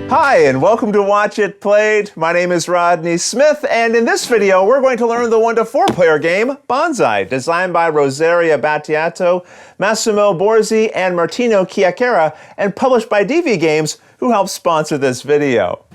Hi, and welcome to Watch It Played. My name is Rodney Smith, and in this video, we're going to learn the 1 to 4 player game, Bonsai, designed by Rosaria Battiato, Massimo Borzi, and Martino Chiacchiera, and published by DV Games, who helped sponsor this video.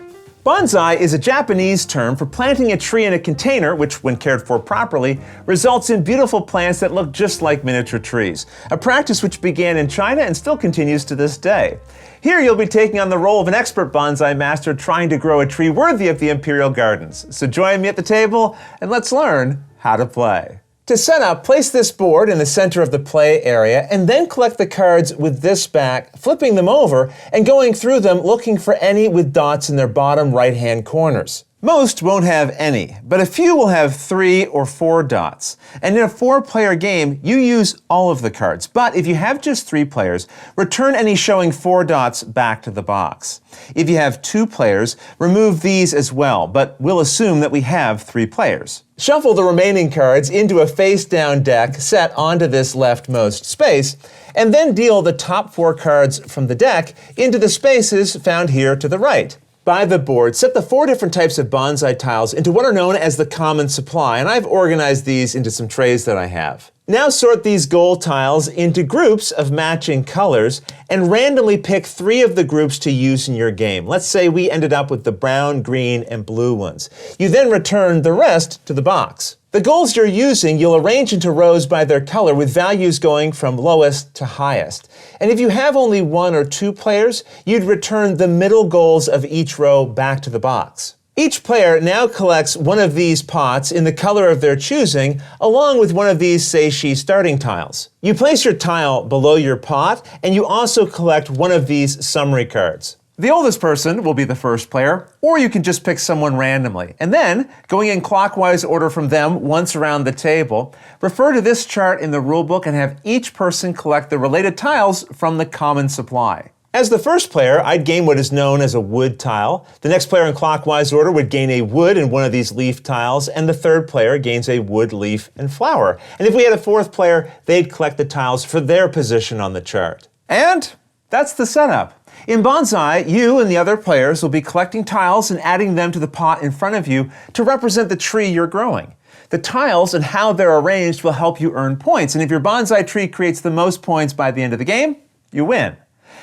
Bonsai is a Japanese term for planting a tree in a container, which, when cared for properly, results in beautiful plants that look just like miniature trees, a practice which began in China and still continues to this day. Here you'll be taking on the role of an expert bonsai master trying to grow a tree worthy of the Imperial Gardens. So join me at the table and let's learn how to play. To set up, place this board in the center of the play area and then collect the cards with this back, flipping them over and going through them looking for any with dots in their bottom right-hand corners. Most won't have any, but a few will have 3 or 4 dots. And in a 4-player game, you use all of the cards. But if you have just 3 players, return any showing 4 dots back to the box. If you have 2 players, remove these as well, but we'll assume that we have 3 players. Shuffle the remaining cards into a face-down deck set onto this leftmost space, and then deal the top 4 cards from the deck into the spaces found here to the right. By the board, set the 4 different types of bonsai tiles into what are known as the common supply, and I've organized these into some trays that I have. Now sort these gold tiles into groups of matching colors and randomly pick 3 of the groups to use in your game. Let's say we ended up with the brown, green, and blue ones. You then return the rest to the box. The golds you're using, you'll arrange into rows by their color with values going from lowest to highest. And if you have only 1 or 2 players, you'd return the middle golds of each row back to the box. Each player now collects one of these pots in the color of their choosing, along with one of these seishi starting tiles. You place your tile below your pot, and you also collect one of these summary cards. The oldest person will be the first player, or you can just pick someone randomly. And then, going in clockwise order from them once around the table, refer to this chart in the rulebook and have each person collect the related tiles from the common supply. As the first player, I'd gain what is known as a wood tile. The next player in clockwise order would gain a wood and one of these leaf tiles, and the third player gains a wood, leaf, and flower. And if we had a 4th player, they'd collect the tiles for their position on the chart. And that's the setup. In Bonsai, you and the other players will be collecting tiles and adding them to the pot in front of you to represent the tree you're growing. The tiles and how they're arranged will help you earn points, and if your bonsai tree creates the most points by the end of the game, you win.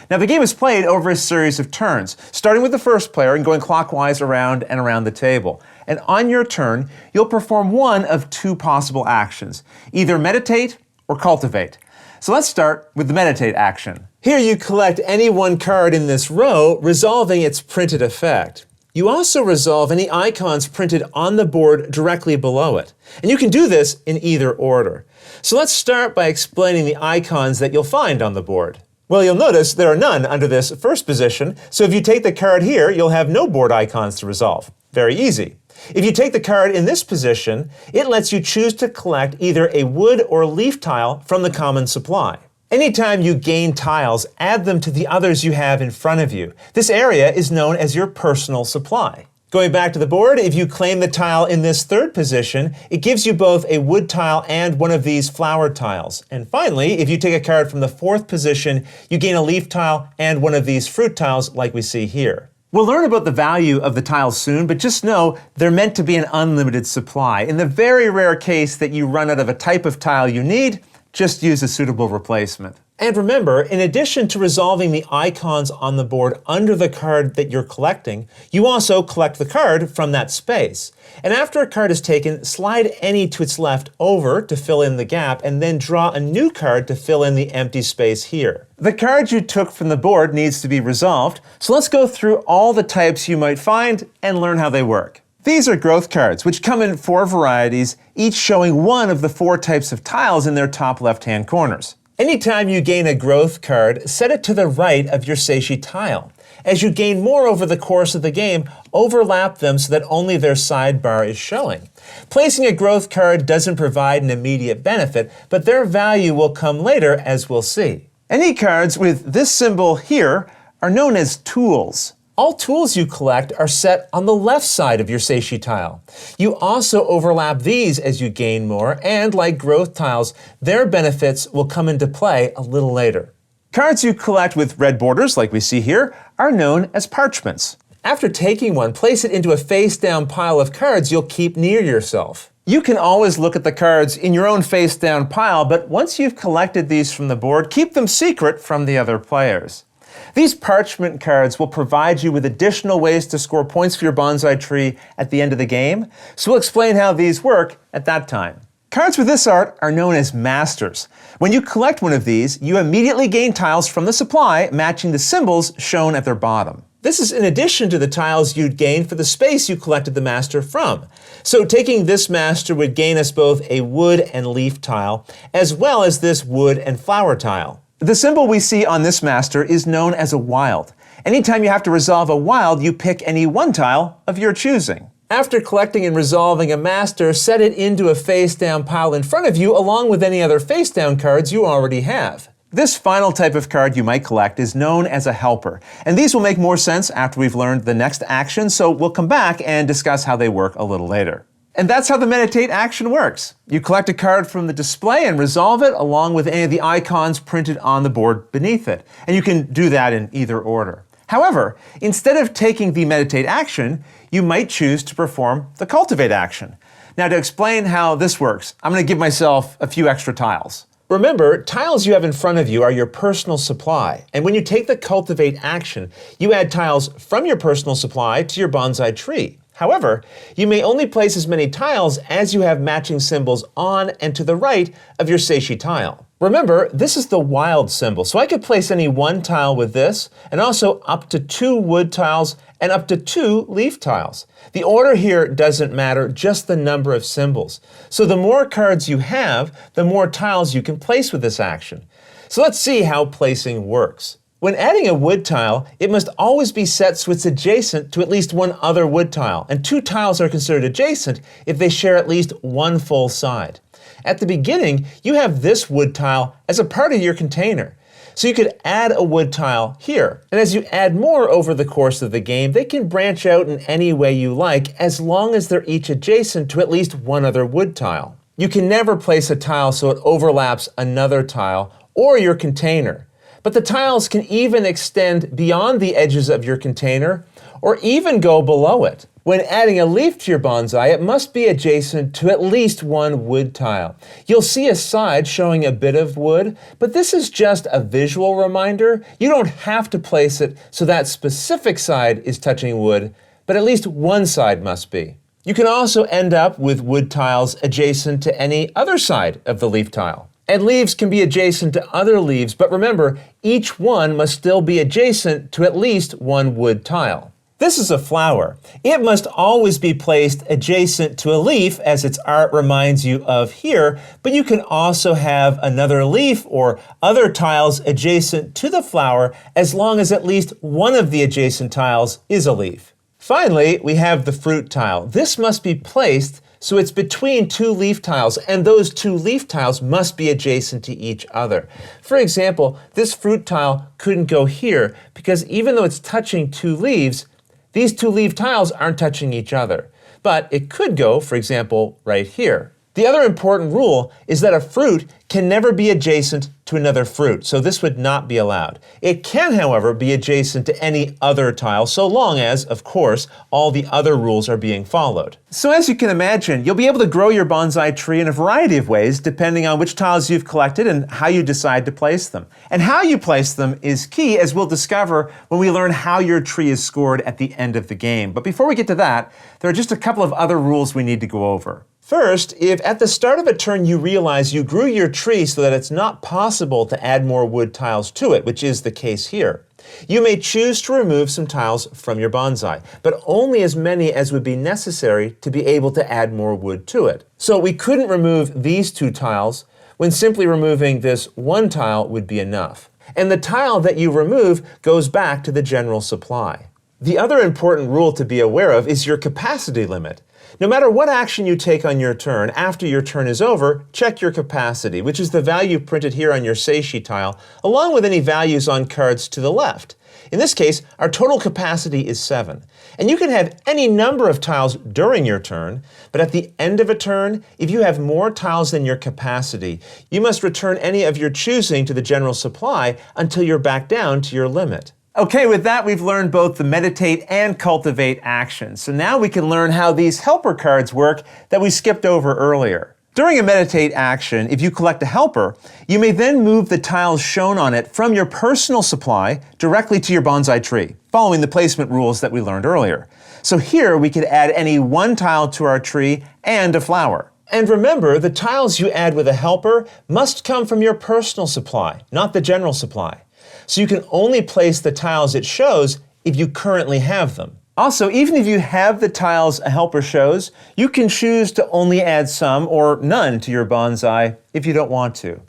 Now the game is played over a series of turns, starting with the first player and going clockwise around and around the table. And on your turn, you'll perform one of 2 possible actions, either meditate or cultivate. So let's start with the meditate action. Here you collect any 1 card in this row, resolving its printed effect. You also resolve any icons printed on the board directly below it. And you can do this in either order. So let's start by explaining the icons that you'll find on the board. Well, you'll notice there are none under this first position, so if you take the card here, you'll have no board icons to resolve. Very easy. If you take the card in this position, it lets you choose to collect either a wood or leaf tile from the common supply. Anytime you gain tiles, add them to the others you have in front of you. This area is known as your personal supply. Going back to the board, if you claim the tile in this 3rd position, it gives you both a wood tile and one of these flower tiles. And finally, if you take a card from the 4th position, you gain a leaf tile and one of these fruit tiles like we see here. We'll learn about the value of the tiles soon, but just know they're meant to be an unlimited supply. In the very rare case that you run out of a type of tile you need, just use a suitable replacement. And remember, in addition to resolving the icons on the board under the card that you're collecting, you also collect the card from that space. And after a card is taken, slide any to its left over to fill in the gap, and then draw a new card to fill in the empty space here. The card you took from the board needs to be resolved, so let's go through all the types you might find and learn how they work. These are growth cards, which come in 4 varieties, each showing 1 of the 4 types of tiles in their top left-hand corners. Anytime you gain a growth card, set it to the right of your seishi tile. As you gain more over the course of the game, overlap them so that only their sidebar is showing. Placing a growth card doesn't provide an immediate benefit, but their value will come later, as we'll see. Any cards with this symbol here are known as tools. All tools you collect are set on the left side of your seishi tile. You also overlap these as you gain more, and like growth tiles, their benefits will come into play a little later. Cards you collect with red borders, like we see here, are known as parchments. After taking one, place it into a face-down pile of cards you'll keep near yourself. You can always look at the cards in your own face-down pile, but once you've collected these from the board, keep them secret from the other players. These parchment cards will provide you with additional ways to score points for your bonsai tree at the end of the game, so we'll explain how these work at that time. Cards with this art are known as masters. When you collect one of these, you immediately gain tiles from the supply matching the symbols shown at their bottom. This is in addition to the tiles you'd gain for the space you collected the master from. So taking this master would gain us both a wood and leaf tile, as well as this wood and flower tile. The symbol we see on this master is known as a wild. Anytime you have to resolve a wild, you pick any one tile of your choosing. After collecting and resolving a master, set it into a face-down pile in front of you along with any other face-down cards you already have. This final type of card you might collect is known as a helper, and these will make more sense after we've learned the next action, so we'll come back and discuss how they work a little later. And that's how the meditate action works. You collect a card from the display and resolve it along with any of the icons printed on the board beneath it, and you can do that in either order. However, instead of taking the meditate action, you might choose to perform the cultivate action. Now, to explain how this works, I'm going to give myself a few extra tiles. Remember, tiles you have in front of you are your personal supply, and when you take the cultivate action, you add tiles from your personal supply to your bonsai tree. However, you may only place as many tiles as you have matching symbols on and to the right of your seishi tile. Remember, this is the wild symbol, so I could place any one tile with this, and also up to 2 wood tiles and up to 2 leaf tiles. The order here doesn't matter, just the number of symbols. So the more cards you have, the more tiles you can place with this action. So let's see how placing works. When adding a wood tile, it must always be set so it's adjacent to at least one other wood tile, and 2 tiles are considered adjacent if they share at least one full side. At the beginning, you have this wood tile as a part of your container. So you could add a wood tile here, and as you add more over the course of the game, they can branch out in any way you like as long as they're each adjacent to at least one other wood tile. You can never place a tile so it overlaps another tile or your container. But the tiles can even extend beyond the edges of your container or even go below it. When adding a leaf to your bonsai, it must be adjacent to at least one wood tile. You'll see a side showing a bit of wood, but this is just a visual reminder. You don't have to place it so that specific side is touching wood, but at least one side must be. You can also end up with wood tiles adjacent to any other side of the leaf tile. And leaves can be adjacent to other leaves, but remember, each one must still be adjacent to at least one wood tile. This is a flower. It must always be placed adjacent to a leaf, as its art reminds you of here, but you can also have another leaf or other tiles adjacent to the flower as long as at least one of the adjacent tiles is a leaf. Finally, we have the fruit tile. This must be placed so it's between 2 leaf tiles, and those 2 leaf tiles must be adjacent to each other. For example, this fruit tile couldn't go here because even though it's touching 2 leaves, these 2 leaf tiles aren't touching each other. But it could go, for example, right here. The other important rule is that a fruit can never be adjacent to another fruit, so this would not be allowed. It can, however, be adjacent to any other tile, so long as, of course, all the other rules are being followed. So as you can imagine, you'll be able to grow your bonsai tree in a variety of ways depending on which tiles you've collected and how you decide to place them. And how you place them is key, as we'll discover when we learn how your tree is scored at the end of the game. But before we get to that, there are just a couple of other rules we need to go over. First, if at the start of a turn you realize you grew your tree so that it's not possible to add more wood tiles to it, which is the case here, you may choose to remove some tiles from your bonsai, but only as many as would be necessary to be able to add more wood to it. So we couldn't remove these 2 tiles when simply removing this 1 tile would be enough. And the tile that you remove goes back to the general supply. The other important rule to be aware of is your capacity limit. No matter what action you take on your turn, after your turn is over, check your capacity, which is the value printed here on your seishi tile, along with any values on cards to the left. In this case, our total capacity is 7. And you can have any number of tiles during your turn, but at the end of a turn, if you have more tiles than your capacity, you must return any of your choosing to the general supply until you're back down to your limit. Okay, with that, we've learned both the meditate and cultivate actions. So now we can learn how these helper cards work that we skipped over earlier. During a meditate action, if you collect a helper, you may then move the tiles shown on it from your personal supply directly to your bonsai tree, following the placement rules that we learned earlier. So here we could add any one tile to our tree and a flower. And remember, the tiles you add with a helper must come from your personal supply, not the general supply. So you can only place the tiles it shows if you currently have them. Also, even if you have the tiles a helper shows, you can choose to only add some or none to your bonsai if you don't want to.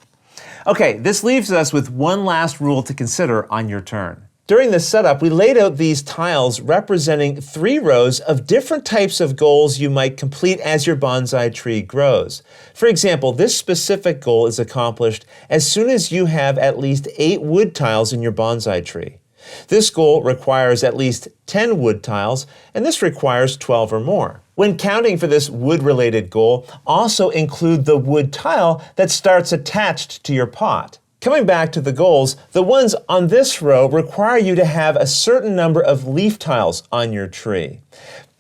Okay, this leaves us with one last rule to consider on your turn. During the setup, we laid out these tiles representing 3 rows of different types of goals you might complete as your bonsai tree grows. For example, this specific goal is accomplished as soon as you have at least 8 wood tiles in your bonsai tree. This goal requires at least 10 wood tiles, and this requires 12 or more. When counting for this wood-related goal, also include the wood tile that starts attached to your pot. Coming back to the goals, the ones on this row require you to have a certain number of leaf tiles on your tree.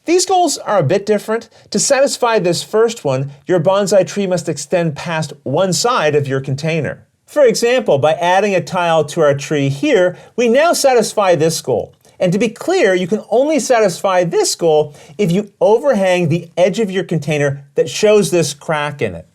These goals are a bit different. To satisfy this first one, your bonsai tree must extend past one side of your container. For example, by adding a tile to our tree here, we now satisfy this goal. And to be clear, you can only satisfy this goal if you overhang the edge of your container that shows this crack in it.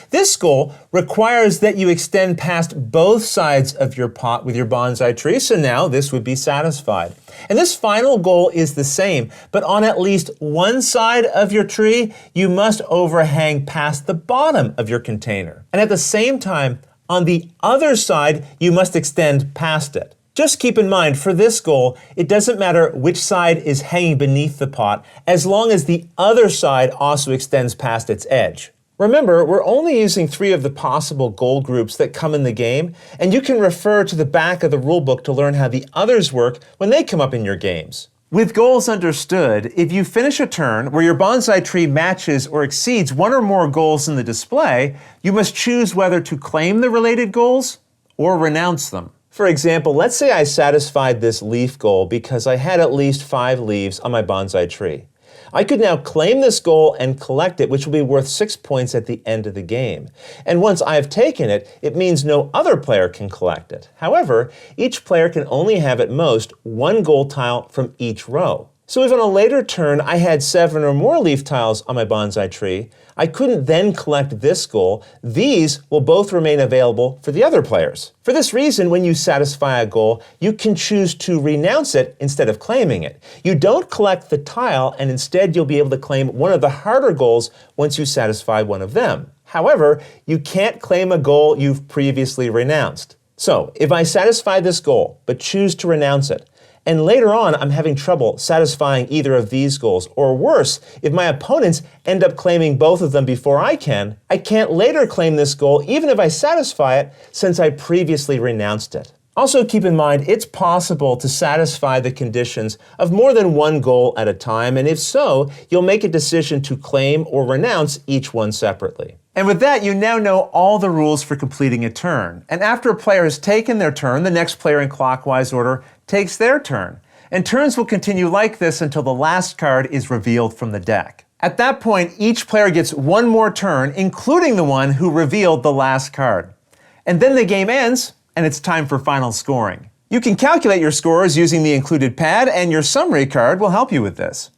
This goal requires that you extend past both sides of your pot with your bonsai tree, so now this would be satisfied. And this final goal is the same, but on at least one side of your tree, you must overhang past the bottom of your container. And at the same time, on the other side, you must extend past it. Just keep in mind, for this goal, it doesn't matter which side is hanging beneath the pot, as long as the other side also extends past its edge. Remember, we're only using 3 of the possible goal groups that come in the game, and you can refer to the back of the rulebook to learn how the others work when they come up in your games. With goals understood, if you finish a turn where your bonsai tree matches or exceeds 1 or more goals in the display, you must choose whether to claim the related goals or renounce them. For example, let's say I satisfied this leaf goal because I had at least 5 leaves on my bonsai tree. I could now claim this goal and collect it, which will be worth 6 points at the end of the game. And once I have taken it, it means no other player can collect it. However, each player can only have at most 1 gold tile from each row. So if on a later turn I had 7 or more leaf tiles on my bonsai tree, I couldn't then collect this goal. These will both remain available for the other players. For this reason, when you satisfy a goal, you can choose to renounce it instead of claiming it. You don't collect the tile, and instead you'll be able to claim one of the harder goals once you satisfy one of them. However, you can't claim a goal you've previously renounced. So, if I satisfy this goal, but choose to renounce it, and later on I'm having trouble satisfying either of these goals, or worse, if my opponents end up claiming both of them before I can't later claim this goal even if I satisfy it since I previously renounced it. Also keep in mind, it's possible to satisfy the conditions of more than 1 goal at a time, and if so, you'll make a decision to claim or renounce each one separately. And with that, you now know all the rules for completing a turn. And after a player has taken their turn, the next player in clockwise order takes their turn. And turns will continue like this until the last card is revealed from the deck. At that point, each player gets 1 more turn, including the one who revealed the last card. And then the game ends, and it's time for final scoring. You can calculate your scores using the included pad, and your summary card will help you with this.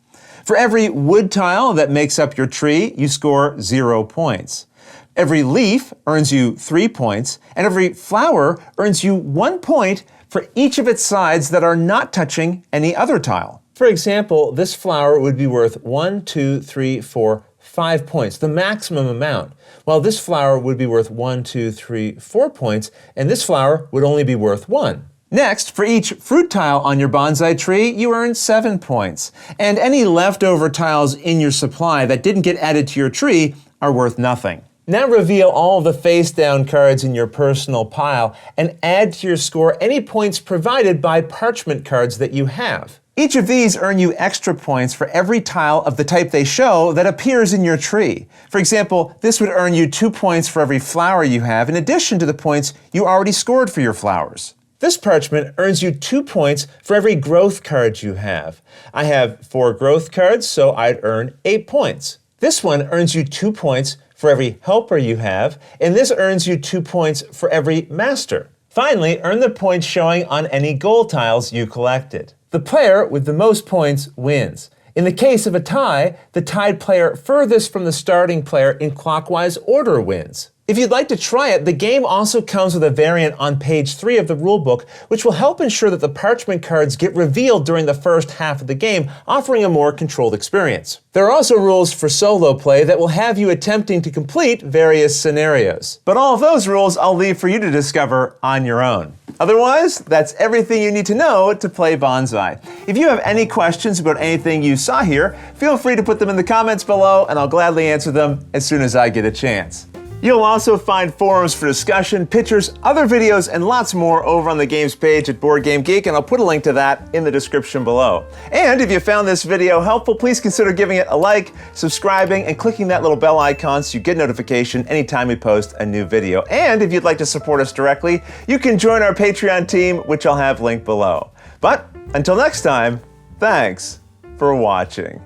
For every wood tile that makes up your tree, you score 0 points. Every leaf earns you 3 points, and every flower earns you 1 point for each of its sides that are not touching any other tile. For example, this flower would be worth 1, 2, 3, 4, 5 points, the maximum amount, while this flower would be worth 1, 2, 3, 4 points, and this flower would only be worth 1. Next, for each fruit tile on your bonsai tree, you earn 7 points. And any leftover tiles in your supply that didn't get added to your tree are worth nothing. Now reveal all the face-down cards in your personal pile and add to your score any points provided by parchment cards that you have. Each of these earn you extra points for every tile of the type they show that appears in your tree. For example, this would earn you 2 points for every flower you have, in addition to the points you already scored for your flowers. This parchment earns you 2 points for every growth card you have. I have 4 growth cards, so I'd earn 8 points. This one earns you 2 points for every helper you have, and this earns you 2 points for every master. Finally, earn the points showing on any goal tiles you collected. The player with the most points wins. In the case of a tie, the tied player furthest from the starting player in clockwise order wins. If you'd like to try it, the game also comes with a variant on page 3 of the rulebook, which will help ensure that the parchment cards get revealed during the first half of the game, offering a more controlled experience. There are also rules for solo play that will have you attempting to complete various scenarios. But all of those rules I'll leave for you to discover on your own. Otherwise, that's everything you need to know to play Bonsai. If you have any questions about anything you saw here, feel free to put them in the comments below and I'll gladly answer them as soon as I get a chance. You'll also find forums for discussion, pictures, other videos, and lots more over on the games page at Board Game Geek, and I'll put a link to that in the description below. And if you found this video helpful, please consider giving it a like, subscribing, and clicking that little bell icon so you get notification anytime we post a new video. And if you'd like to support us directly, you can join our Patreon team, which I'll have linked below. But until next time, thanks for watching.